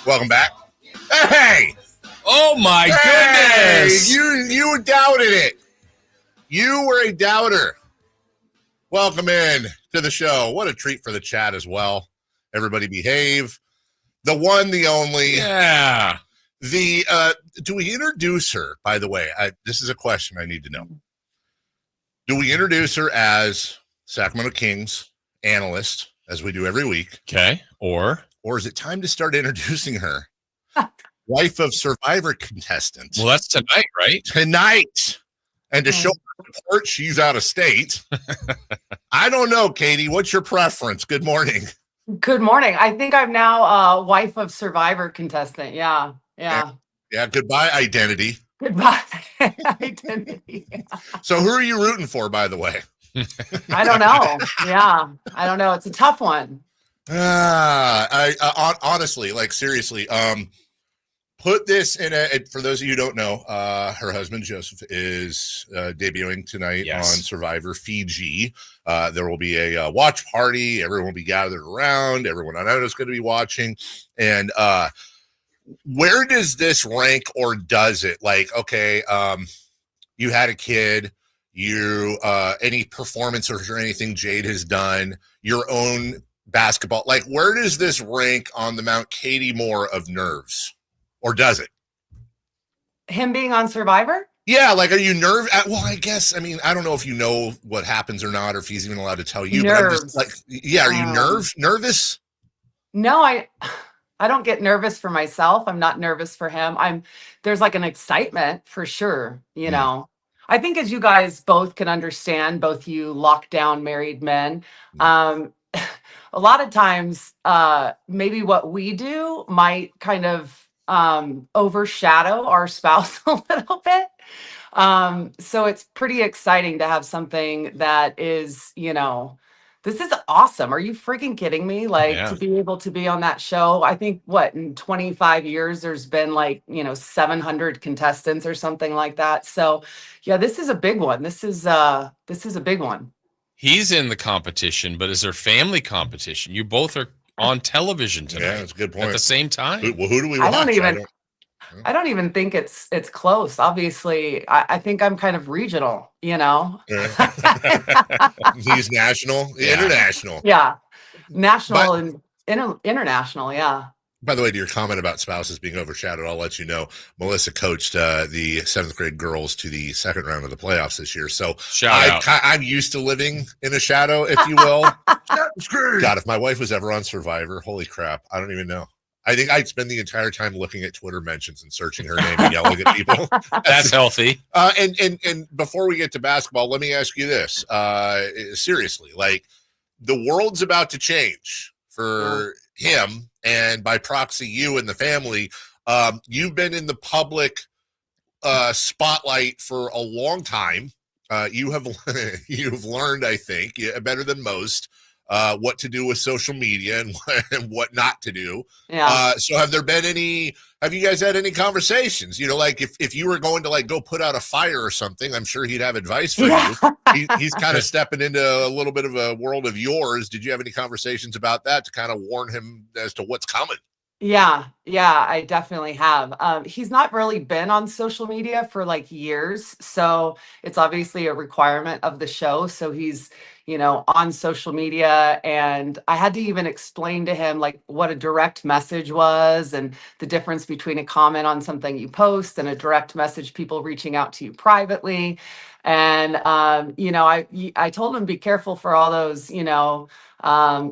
Welcome back. Hey! Oh, my goodness. You doubted it. You were a doubter. Welcome in to the show. What a treat for the chat as well. Everybody behave. The one, the only. Yeah. Do we introduce her, by the way? This is a question I need to know. Do we introduce her as Sacramento Kings analyst, as we do every week? Okay. Or is it time to start introducing her? Wife of Survivor contestant. Well, that's tonight, right? Tonight. And to show her support, she's out of state. I don't know, Katie. What's your preference? Good morning. Good morning. I think I'm now wife of Survivor contestant. Yeah. Goodbye, identity. Goodbye, identity. So who are you rooting for, by the way? I don't know. Yeah. I don't know. It's a tough one. Honestly, like seriously, put this in for those of you who don't know, her husband Joseph is debuting tonight on Survivor Fiji. There will be a watch party. Everyone will be gathered around. Everyone I know is going to be watching. And where does this rank, or does it? Like, okay, you had a kid. Any performances or anything Jade has done, your own basketball, like where does this rank on the Mount Katie Moore of nerves, or does it? Him being on Survivor? Yeah, like are you nervous? Well, I guess, I mean, I don't know if you know what happens or not, or if he's even allowed to tell you. Nerves. But I'm just like, yeah, are you nervous? No, I don't get nervous for myself. I'm not nervous for him. There's like an excitement for sure, you know. I think as you guys both can understand, both you lockdown married men, a lot of times, maybe what we do might kind of overshadow our spouse a little bit. So it's pretty exciting to have something that is, this is awesome. Are you freaking kidding me? Like to be able to be on that show. I think in 25 years, there's been 700 contestants or something like that. So yeah, this is a big one. This is a big one. He's in the competition, but is there family competition? You both are on television tonight. Yeah, that's a good point. At the same time. Who do we watch? I don't even think it's close. Obviously, I think I'm kind of regional, He's national, international. Yeah. National and international. Yeah. By the way, to your comment about spouses being overshadowed, I'll let you know, Melissa coached the 7th grade girls to the second round of the playoffs this year. So I'm used to living in a shadow, if you will. God, if my wife was ever on Survivor, holy crap, I don't even know. I think I'd spend the entire time looking at Twitter mentions and searching her name and yelling at people. That's healthy. And before we get to basketball, let me ask you this. Seriously, like the world's about to change for him, and by proxy, you and the family. You've been in the public spotlight for a long time. You've learned, I think, better than most, what to do with social media and what not to do. Yeah. So have you guys had any conversations? Like if you were going to go put out a fire or something, I'm sure he'd have advice for you. He's kind of stepping into a little bit of a world of yours. Did you have any conversations about that to kind of warn him as to what's coming? Yeah, I definitely have. He's not really been on social media for years, so it's obviously a requirement of the show. So he's, on social media, and I had to even explain to him what a direct message was and the difference between a comment on something you post and a direct message, people reaching out to you privately. And I told him be careful for all those,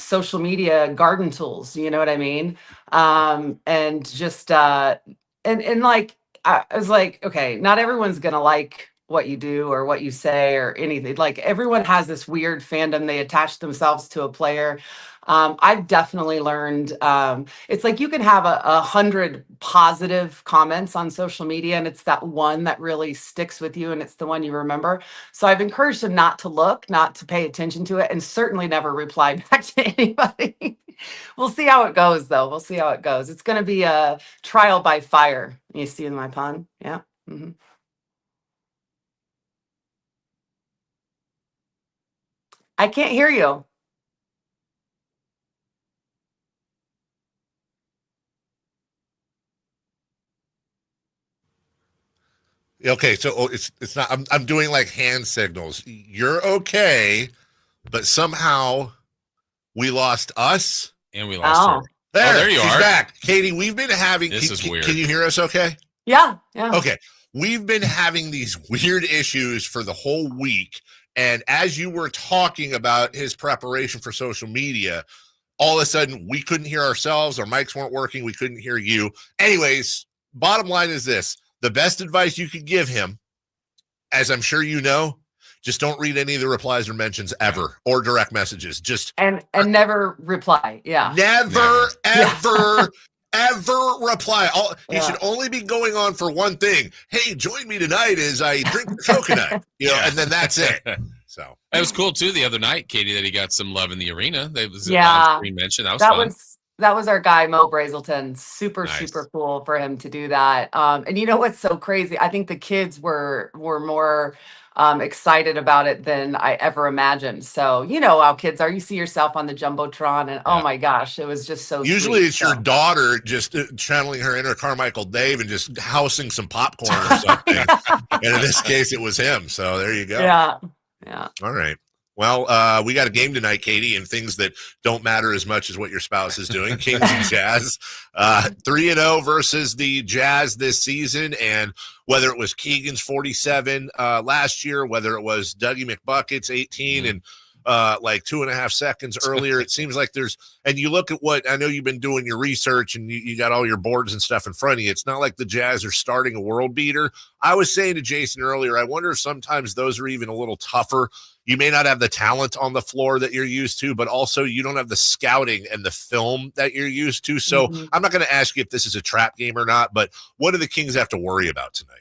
social media garden tools, you know what I mean? And just I was like, okay, not everyone's gonna like what you do or what you say or anything. Like everyone has this weird fandom, they attach themselves to a player. I've definitely learned it's like you can have 100 positive comments on social media, and it's that one that really sticks with you, and it's the one you remember. So I've encouraged him not to look, not to pay attention to it, and certainly never reply back to anybody. We'll see how it goes, though. We'll see how it goes. It's going to be a trial by fire. You see my pun? Yeah. Mm-hmm. I can't hear you. Okay, so it's not. I'm doing like hand signals. You're okay, but somehow we lost us and we lost her. There you she's are. back. Katie, we've been having. This is weird. Can you hear us? Okay. Yeah. Okay, we've been having these weird issues for the whole week, and as you were talking about his preparation for social media, all of a sudden we couldn't hear ourselves. Our mics weren't working. We couldn't hear you. Anyways, bottom line is this. The best advice you could give him, as I'm sure you know, just don't read any of the replies or mentions ever, or direct messages. Just and never reply. Yeah. Never. Ever reply. He should only be going on for one thing. Hey, join me tonight as I drink the coconut. And then that's it. So it was cool too the other night, Katie, that he got some love in the arena. That was on-screen mention. That was fun. That was our guy, Mo Brazelton. Super cool for him to do that. And you know what's so crazy? I think the kids were more excited about it than I ever imagined. So you know how kids are. You see yourself on the Jumbotron, and oh my gosh, it was just so usually sweet. It's your daughter just channeling her inner Carmichael Dave and just housing some popcorn or something. And in this case, it was him. So there you go. Yeah. All right. Well, we got a game tonight, Katie, and things that don't matter as much as what your spouse is doing. Kings and Jazz, 3-0 versus the Jazz this season. And whether it was Keegan's 47 last year, whether it was Dougie McBucket's 18 and like 2.5 seconds earlier, it seems like and you look at what, I know you've been doing your research and you got all your boards and stuff in front of you. It's not like the Jazz are starting a world beater. I was saying to Jason earlier, I wonder if sometimes those are even a little tougher. You may not have the talent on the floor that you're used to, but also you don't have the scouting and the film that you're used to. So I'm not going to ask you if this is a trap game or not, but what do the Kings have to worry about tonight?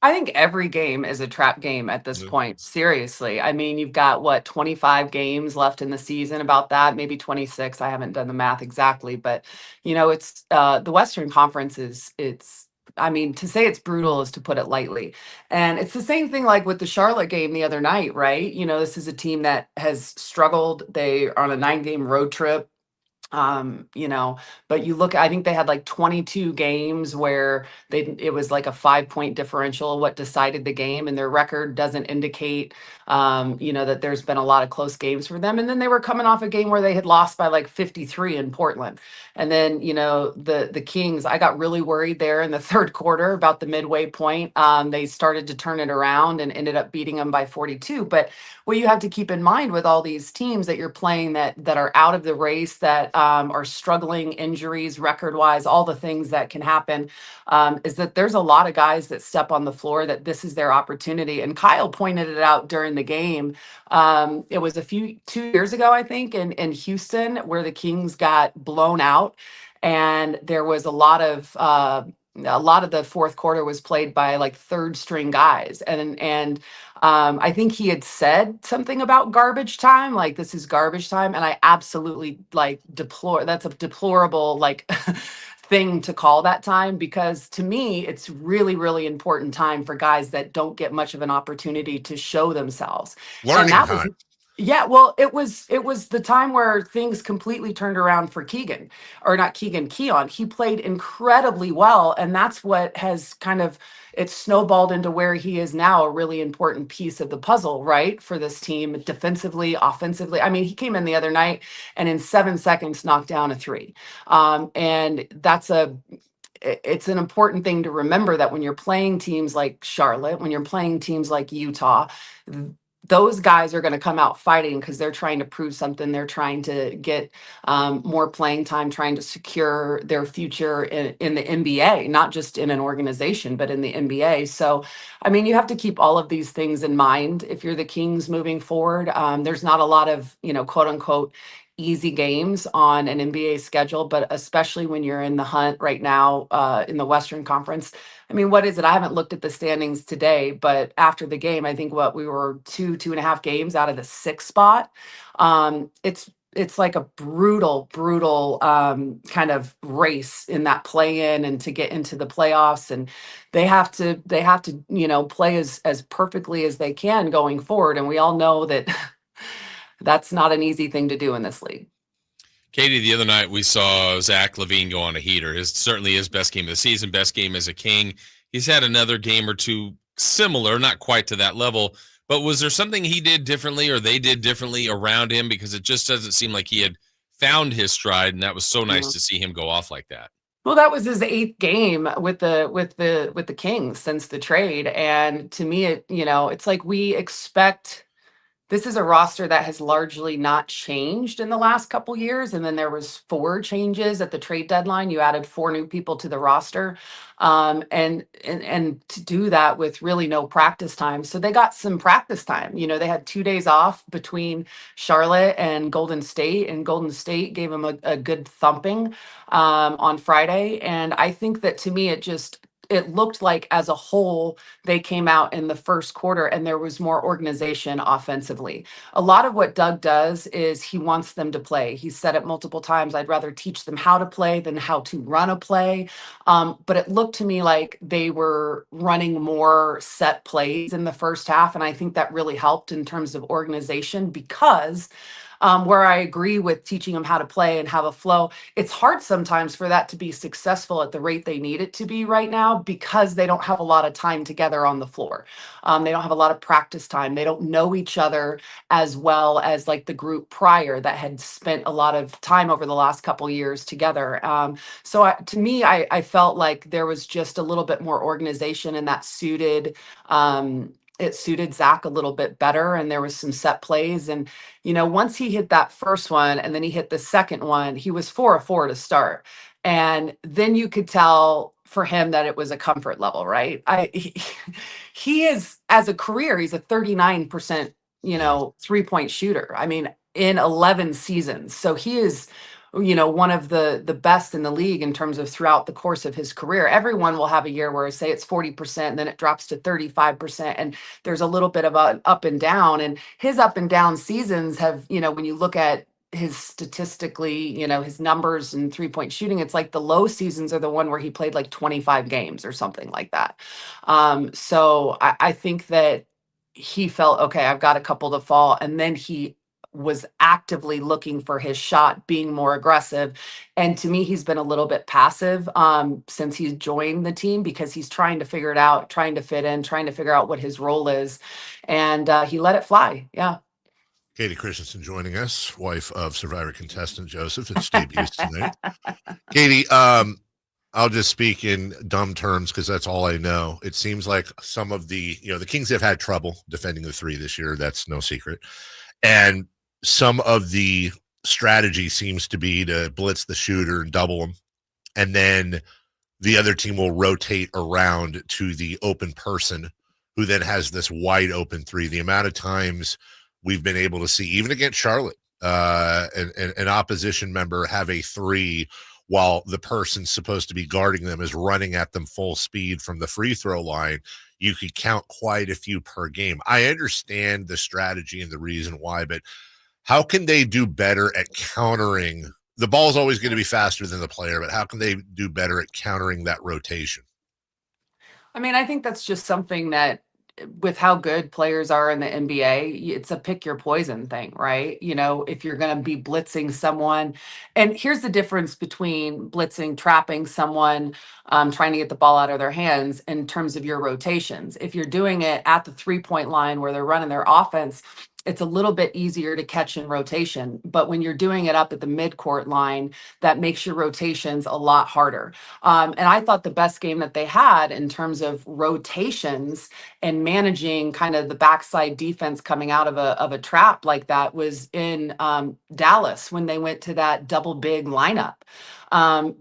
I think every game is a trap game at this point. Seriously. I mean, you've got 25 games left in the season, about that, maybe 26. I haven't done the math exactly, but it's the Western Conference I mean, to say it's brutal is to put it lightly. And it's the same thing like with the Charlotte game the other night, right? This is a team that has struggled. They are on a 9-game road trip. But you look, I think they had like 22 games where it was like a 5-point differential what decided the game, and their record doesn't indicate that there's been a lot of close games for them. And then they were coming off a game where they had lost by like 53 in Portland. And then the Kings, I got really worried there in the third quarter about the midway point. They started to turn it around and ended up beating them by 42. But what you have to keep in mind with all these teams that you're playing that are out of the race, that are struggling, injuries, record-wise, all the things that can happen, is that there's a lot of guys that step on the floor that this is their opportunity. And Kyle pointed it out during the game. It was 2 years ago, I think, in Houston, where the Kings got blown out, and there was a lot of the fourth quarter was played by like third string guys. And I think he had said something about garbage time, like this is garbage time. And I absolutely that's a deplorable thing to call that time, because to me, it's really, really important time for guys that don't get much of an opportunity to show themselves. Learning time. Yeah, well, it was the time where things completely turned around for Keegan, or not Keegan, Keon. He played incredibly well, and that's what has it's snowballed into where he is now, a really important piece of the puzzle, right, for this team, defensively, offensively. I mean, he came in the other night and in 7 seconds knocked down a 3. And it's an important thing to remember, that when you're playing teams like Charlotte, when you're playing teams like Utah, those guys are going to come out fighting because they're trying to prove something. They're trying to get more playing time, trying to secure their future in the NBA, not just in an organization, but in the NBA. So, I mean, you have to keep all of these things in mind if you're the Kings moving forward. There's not a lot of, quote unquote, easy games on an NBA schedule, but especially when you're in the hunt right now in the Western Conference. I mean, what is it? I haven't looked at the standings today, but after the game, I think we were 2.5 games out of the 6th spot. It's like a brutal kind of race in that play-in and to get into the playoffs, and they have to play as perfectly as they can going forward. And we all know that that's not an easy thing to do in this league. Katie, the other night we saw Zach LaVine go on a heater. It's certainly his best game of the season, best game as a King. He's had another game or two similar, not quite to that level, but was there something he did differently or they did differently around him? Because it just doesn't seem like he had found his stride, and that was so nice to see him go off like that. Well, that was his 8th game with the Kings since the trade, and to me, it's like we expect. This is a roster that has largely not changed in the last couple years, and then there was 4 changes at the trade deadline. You added 4 new people to the roster, and to do that with really no practice time. So they got some practice time. They had 2 days off between Charlotte and Golden State, and Golden State gave them a good thumping on Friday. And I think that, to me, it looked like as a whole, they came out in the first quarter and there was more organization offensively. A lot of what Doug does is he wants them to play. He said it multiple times, I'd rather teach them how to play than how to run a play. But it looked to me like they were running more set plays in the first half. And I think that really helped in terms of organization, because where I agree with teaching them how to play and have a flow, it's hard sometimes for that to be successful at the rate they need it to be right now, because they don't have a lot of time together on the floor. They don't have a lot of practice time. They don't know each other as well as like the group prior that had spent a lot of time over the last couple years together. To me, I felt like there was just a little bit more organization, and that it suited Zach a little bit better, and there was some set plays. And once he hit that first one and then he hit the second one, he was 4 of 4 to start. And then you could tell for him that it was a comfort level, right? He is, as a career, he's a 39%, 3-point shooter. I mean, in 11 seasons. So he is, one of the best in the league in terms of throughout the course of his career. Everyone will have a year where, say, it's 40%, and then it drops to 35%, and there's a little bit of an up and down. And his up and down seasons have, when you look at his statistically, his numbers and 3-point shooting, it's like the low seasons are the one where he played like 25 games or something like that. So I think that he felt, okay, I've got a couple to fall, and then he was actively looking for his shot, being more aggressive. And to me, he's been a little bit passive since he's joined the team, because he's trying to figure it out, trying to fit in, trying to figure out what his role is. And he let it fly. Yeah. Kayte Christensen joining us, wife of Survivor contestant Joseph. It's debuts tonight. Kayte, I'll just speak in dumb terms because that's all I know. It seems like some of the Kings have had trouble defending the 3 this year. That's no secret. And some of the strategy seems to be to blitz the shooter and double him, and then the other team will rotate around to the open person, who then has this wide open 3. The amount of times we've been able to see, even against Charlotte, an opposition member have a 3 while the person supposed to be guarding them is running at them full speed from the free throw line. You could count quite a few per game. I understand the strategy and the reason why, but how can they do better at countering? The ball's always going to be faster than the player, but how can they do better at countering that rotation? I mean, I think that's just something that, with how good players are in the NBA, it's a pick your poison thing, right? If you're going to be blitzing someone, and here's the difference between blitzing, trapping someone, trying to get the ball out of their hands in terms of your rotations. If you're doing it at the 3-point line where they're running their offense, it's a little bit easier to catch in rotation. But when you're doing it up at the midcourt line, that makes your rotations a lot harder. And I thought the best game that they had in terms of rotations and managing kind of the backside defense coming out of a trap like that was in Dallas, when they went to that double big lineup.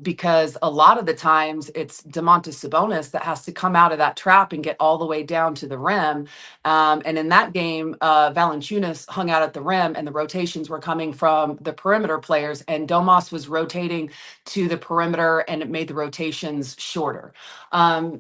Because a lot of the times it's Domantas Sabonis that has to come out of that trap and get all the way down to the rim. And in that game, Valanciunas hung out at the rim, and the rotations were coming from the perimeter players, and Domas was rotating to the perimeter, and it made the rotations shorter.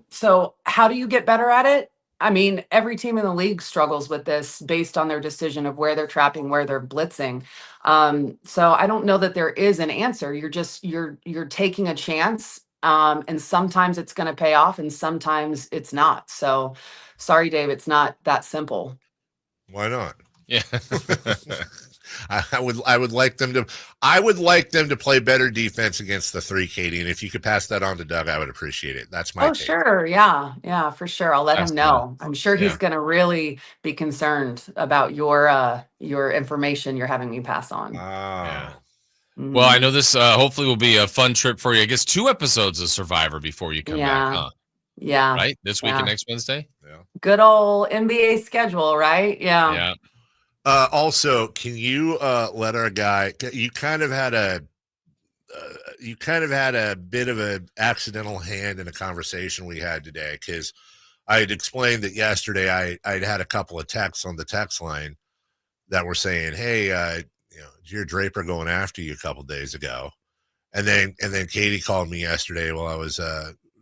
So how do you get better at it? I mean, every team in the league struggles with this based on their decision of where they're trapping, where they're blitzing. So I don't know that there is an answer. You're taking a chance, and sometimes it's going to pay off, and sometimes it's not. So, sorry, Dave, it's not that simple. Why not? Yeah. I would like them to play better defense against the 3, Katie. And if you could pass that on to Doug, I would appreciate it. That's my take. Sure. Yeah, for sure. I'll let him know. I'm sure he's going to really be concerned about your information you're having me pass on. Yeah. Well, I know this hopefully will be a fun trip for you. I guess 2 episodes of Survivor before you come back, huh? Yeah. Right? This week and next Wednesday? Yeah. Good old NBA schedule, right? Yeah. Yeah. Also, can you let our guy? You kind of had a bit of an accidental hand in a conversation we had today, because I had explained that yesterday I'd had a couple of texts on the text line that were saying, "Hey, your Draper going after you a couple days ago," and then Katie called me yesterday while I was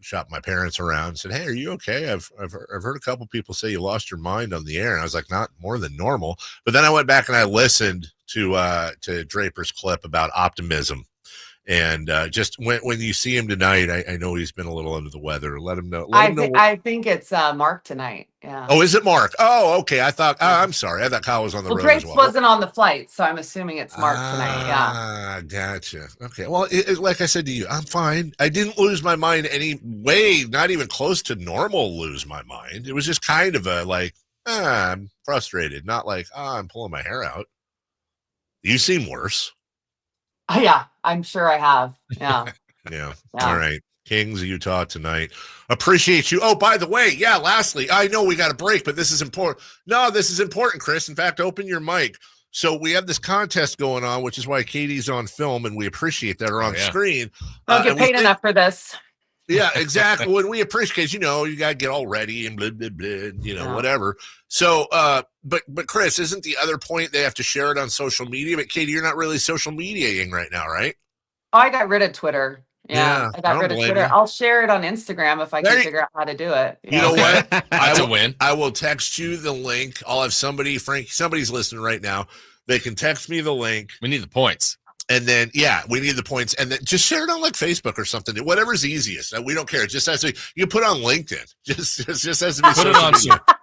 shopping my parents around and said, "Hey, are you okay? I've heard a couple people say you lost your mind on the air." And I was like, "Not more than normal." But then I went back and I listened to Draper's clip about optimism. And just when you see him tonight, I know he's been a little under the weather. Let him know. I think it's Mark tonight. Yeah. Oh, is it Mark? Oh, okay. I thought. I'm sorry. I thought Kyle was on the road Drake as well. wasn't on the flight, so I'm assuming it's Mark tonight. Yeah. Gotcha. Okay. Well, like I said to you, I'm fine. I didn't lose my mind any way, not even close to normal. Lose my mind. It was just kind of a like, I'm frustrated, not like, I'm pulling my hair out. You seem worse. Yeah, I'm sure I have. Yeah. Yeah. All right. Kings, Utah tonight. Appreciate you. Oh, by the way, lastly, I know we got a break, but this is important. No, this is important, Chris. In fact, open your mic. So we have this contest going on, which is why Katie's on film, and we appreciate that, or on screen. Don't get paid enough for this. Yeah, exactly. When we appreciate, you got to get all ready and blah, blah, blah, whatever. So, but Chris, isn't the other point they have to share it on social media? But Katie, you're not really social mediating right now, right? Oh, I got rid of Twitter. Yeah, I got rid of Twitter. I'll share it on Instagram if I can figure out how to do it. You know what? That's a win. I will text you the link. I'll have somebody's listening right now. They can text me the link. We need the points. And then, we need the points. And then just share it on like Facebook or something. Whatever's easiest. We don't care. It just has to be, you can put it on LinkedIn. Just has to be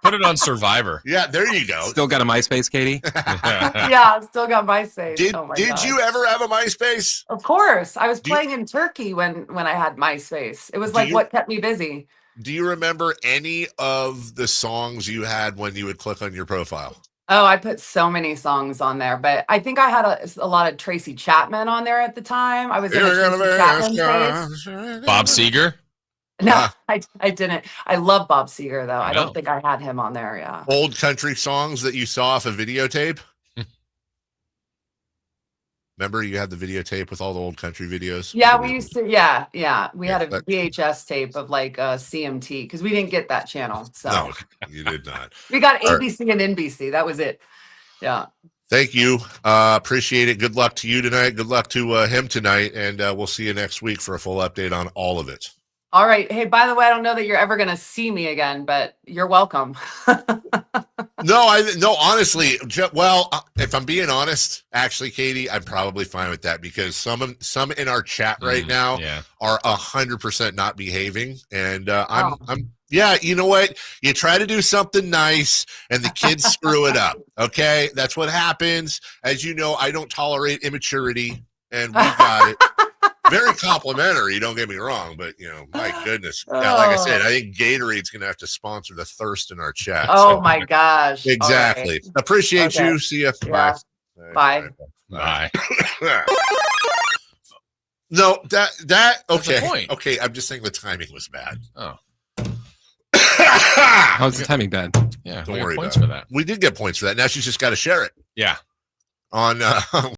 put it on Survivor. Yeah, there you go. Still got a MySpace, Katie? Yeah, still got MySpace. Did you ever have a MySpace? Of course. I was playing in Turkey when I had MySpace. It was like what kept me busy. Do you remember any of the songs you had when you would click on your profile? Oh, I put so many songs on there, but I think I had a lot of Tracy Chapman on there at the time. I was in a Tracy Chapman phase. Bob Seger? No, I didn't. I love Bob Seger, though. I don't think I had him on there, yeah. Old country songs that you saw off a videotape? Remember you had the videotape with all the old country videos? Yeah, we used to. Yeah. We had a VHS tape of like CMT because we didn't get that channel. So no, you did not. We got ABC and NBC. That was it. Yeah. Thank you. Appreciate it. Good luck to you tonight. Good luck to him tonight. And we'll see you next week for a full update on all of it. All right. Hey, by the way, I don't know that you're ever going to see me again, but you're welcome. No, honestly, well, if I'm being honest, actually, Katie, I'm probably fine with that because some in our chat right now are 100% not behaving. And you know what? You try to do something nice and the kids screw it up. Okay. That's what happens. As you know, I don't tolerate immaturity and we got it. Very complimentary, don't get me wrong, but my goodness. Yeah, like I said, I think Gatorade's gonna have to sponsor the thirst in our chat. Oh my gosh. Exactly. Right. Appreciate you. See you. Yeah. Bye. Bye. No, that okay. That's the point. Okay, I'm just saying the timing was bad. Oh. How's the timing bad? Yeah, don't worry points about for that. We did get points for that. Now she's just got to share it. Yeah. On